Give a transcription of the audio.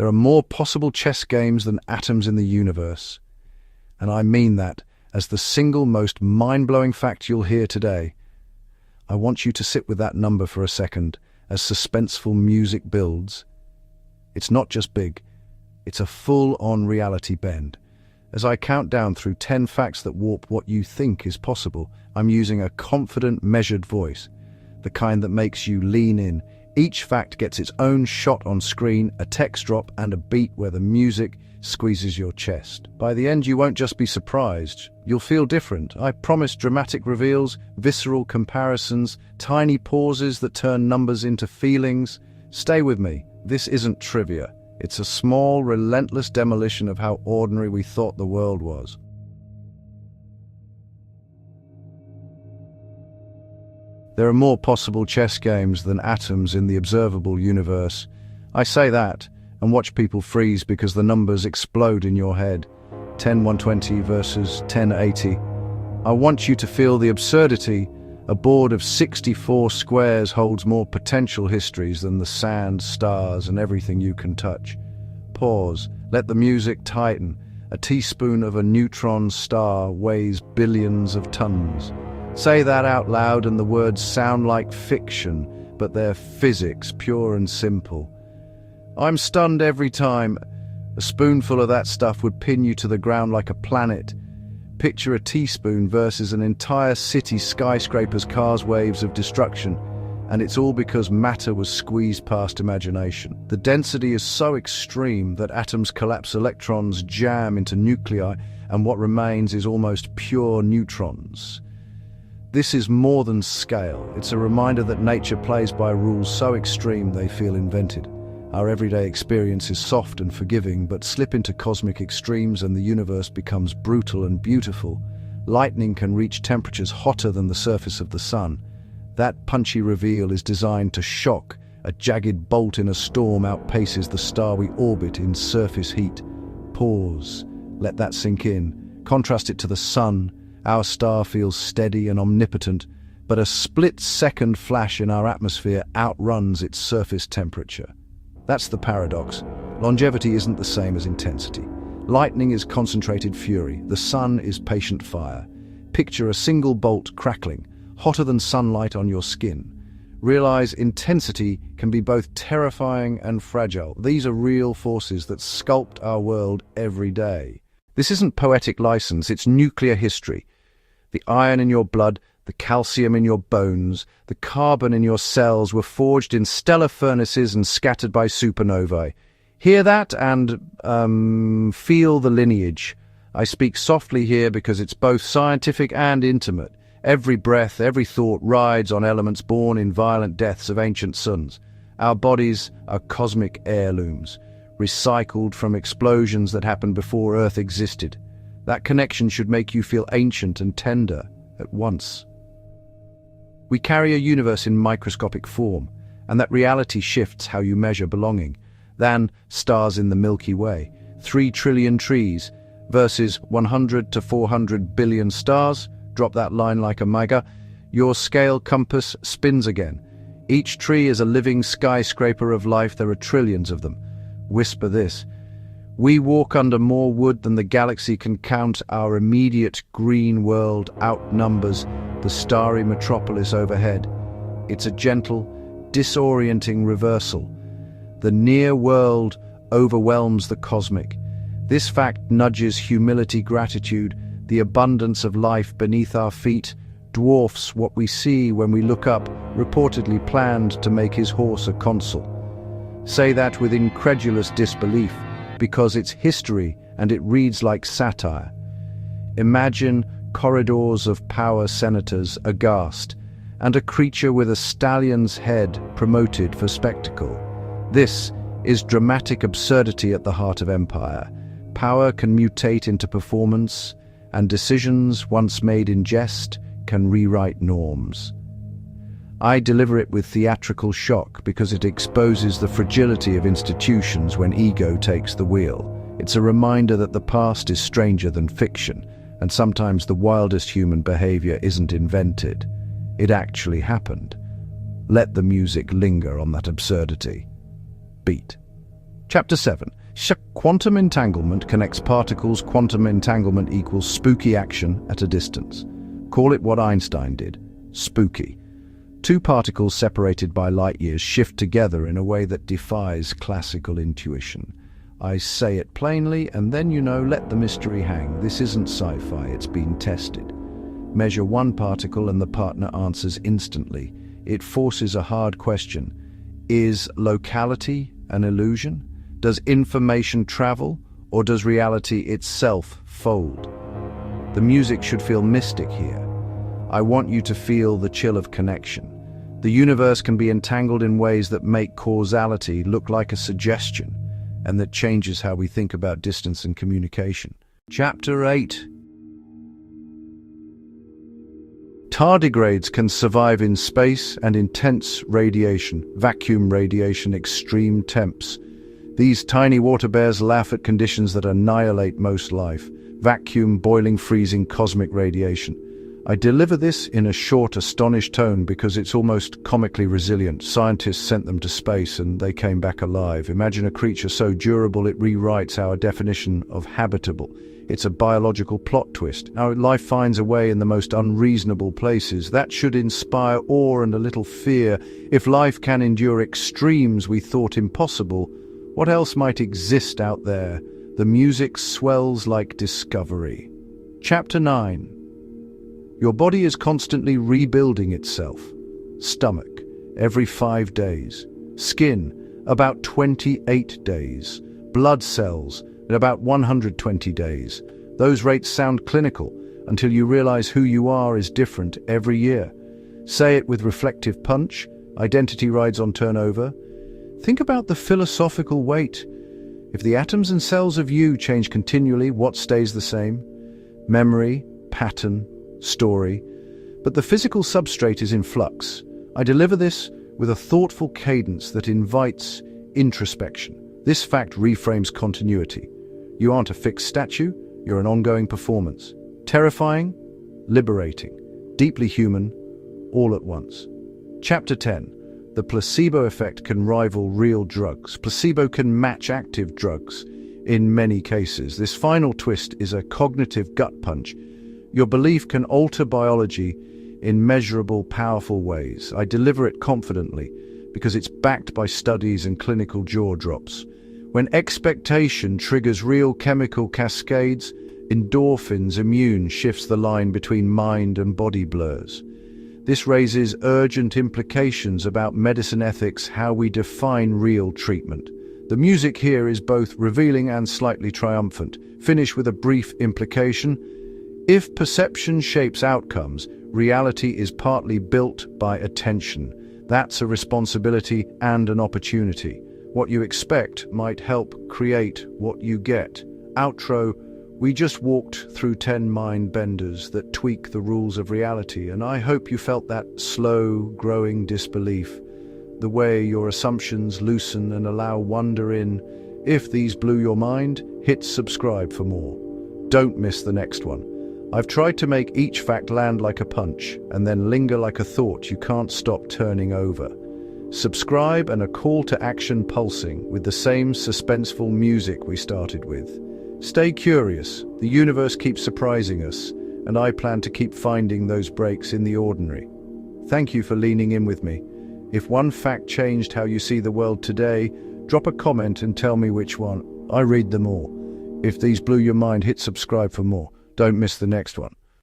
There are more possible chess games than atoms in the universe. And I mean that as the single most mind-blowing fact you'll hear today. I want you to sit with that number for a second as suspenseful music builds. It's not just big, it's a full-on reality bend. As I count down through 10 facts that warp what you think is possible, I'm using a confident, measured voice, the kind that makes you lean in. Each fact gets its own shot on screen, a text drop, and a beat where the music squeezes your chest. By the end, you won't just be surprised. You'll feel different. I promise dramatic reveals, visceral comparisons, tiny pauses that turn numbers into feelings. Stay with me. This isn't trivia. It's a small, relentless demolition of how ordinary we thought the world was. There are more possible chess games than atoms in the observable universe. I say that and watch people freeze because the numbers explode in your head. 10-120 versus 10-80. I want you to feel the absurdity. A board of 64 squares holds more potential histories than the sand, stars, and everything you can touch. Pause. Let the music tighten. A teaspoon of a neutron star weighs billions of tons. Say that out loud and the words sound like fiction, but they're physics, pure and simple. I'm stunned every time. A spoonful of that stuff would pin you to the ground like a planet. Picture a teaspoon versus an entire city, skyscrapers, cars, waves of destruction. And it's all because matter was squeezed past imagination. The density is so extreme that atoms collapse, electrons jam into nuclei, and what remains is almost pure neutrons. This is more than scale. It's a reminder that nature plays by rules so extreme they feel invented. Our everyday experience is soft and forgiving, but slip into cosmic extremes and the universe becomes brutal and beautiful. Lightning can reach temperatures hotter than the surface of the sun. That punchy reveal is designed to shock. A jagged bolt in a storm outpaces the star we orbit in surface heat. Pause. Let that sink in. Contrast it to the sun. Our star feels steady and omnipotent, but a split-second flash in our atmosphere outruns its surface temperature. That's the paradox. Longevity isn't the same as intensity. Lightning is concentrated fury. The sun is patient fire. Picture a single bolt crackling, hotter than sunlight on your skin. Realize intensity can be both terrifying and fragile. These are real forces that sculpt our world every day. This isn't poetic license, it's nuclear history. The iron in your blood, the calcium in your bones, the carbon in your cells were forged in stellar furnaces and scattered by supernovae. Hear that and feel the lineage. I speak softly here because it's both scientific and intimate. Every breath, every thought rides on elements born in violent deaths of ancient suns. Our bodies are cosmic heirlooms, recycled from explosions that happened before Earth existed. That connection should make you feel ancient and tender at once. We carry a universe in microscopic form, and that reality shifts how you measure belonging. Than stars in the Milky Way, 3 trillion trees versus 100 to 400 billion stars. Drop that line like a mega. Your scale compass spins again. Each tree is a living skyscraper of life. There are trillions of them. Whisper this. We walk under more wood than the galaxy can count. Our immediate green world outnumbers the starry metropolis overhead. It's a gentle, disorienting reversal. The near world overwhelms the cosmic. This fact nudges humility, gratitude. The abundance of life beneath our feet dwarfs what we see when we look up, reportedly planned to make his horse a consul. Say that with incredulous disbelief, because it's history and it reads like satire. Imagine corridors of power senators aghast, and a creature with a stallion's head promoted for spectacle. This is dramatic absurdity at the heart of empire. Power can mutate into performance, and decisions once made in jest can rewrite norms. I deliver it with theatrical shock because it exposes the fragility of institutions when ego takes the wheel. It's a reminder that the past is stranger than fiction, and sometimes the wildest human behavior isn't invented. It actually happened. Let the music linger on that absurdity. Beat. Chapter 7. Quantum entanglement connects particles. Quantum entanglement equals spooky action at a distance. Call it what Einstein did. Spooky. Two particles separated by light years shift together in a way that defies classical intuition. I say it plainly, and then let the mystery hang. This isn't sci-fi, it's been tested. Measure one particle and the partner answers instantly. It forces a hard question. Is locality an illusion? Does information travel, or does reality itself fold? The music should feel mystic here. I want you to feel the chill of connection. The universe can be entangled in ways that make causality look like a suggestion, and that changes how we think about distance and communication. Chapter 8. Tardigrades can survive in space and intense radiation, vacuum radiation, extreme temps. These tiny water bears laugh at conditions that annihilate most life. Vacuum, boiling, freezing, cosmic radiation. I deliver this in a short, astonished tone because it's almost comically resilient. Scientists sent them to space and they came back alive. Imagine a creature so durable it rewrites our definition of habitable. It's a biological plot twist. Our life finds a way in the most unreasonable places. That should inspire awe and a little fear. If life can endure extremes we thought impossible, what else might exist out there? The music swells like discovery. Chapter 9. Your body is constantly rebuilding itself. Stomach, every 5 days. Skin, about 28 days. Blood cells, at about 120 days. Those rates sound clinical until you realize who you are is different every year. Say it with reflective punch. Identity rides on turnover. Think about the philosophical weight. If the atoms and cells of you change continually, what stays the same? Memory, pattern, story. But the physical substrate is in flux. I deliver this with a thoughtful cadence that invites introspection. This fact reframes continuity. You aren't a fixed statue, you're an ongoing performance. Terrifying, liberating, deeply human, all at once. Chapter 10. The placebo effect can rival real drugs. Placebo can match active drugs in many cases. This final twist is a cognitive gut punch. Your belief can alter biology in measurable, powerful ways. I deliver it confidently because it's backed by studies and clinical jaw drops. When expectation triggers real chemical cascades, endorphins, immune shifts the line between mind and body blurs. This raises urgent implications about medicine ethics, how we define real treatment. The music here is both revealing and slightly triumphant. Finish with a brief implication. If perception shapes outcomes, reality is partly built by attention. That's a responsibility and an opportunity. What you expect might help create what you get. Outro. We just walked through 10 mind benders that tweak the rules of reality, and I hope you felt that slow, growing disbelief, the way your assumptions loosen and allow wonder in. If these blew your mind, hit subscribe for more. Don't miss the next one. I've tried to make each fact land like a punch and then linger like a thought you can't stop turning over. Subscribe and a call to action pulsing with the same suspenseful music we started with. Stay curious, the universe keeps surprising us, and I plan to keep finding those breaks in the ordinary. Thank you for leaning in with me. If one fact changed how you see the world today, drop a comment and tell me which one. I read them all. If these blew your mind, hit subscribe for more. Don't miss the next one.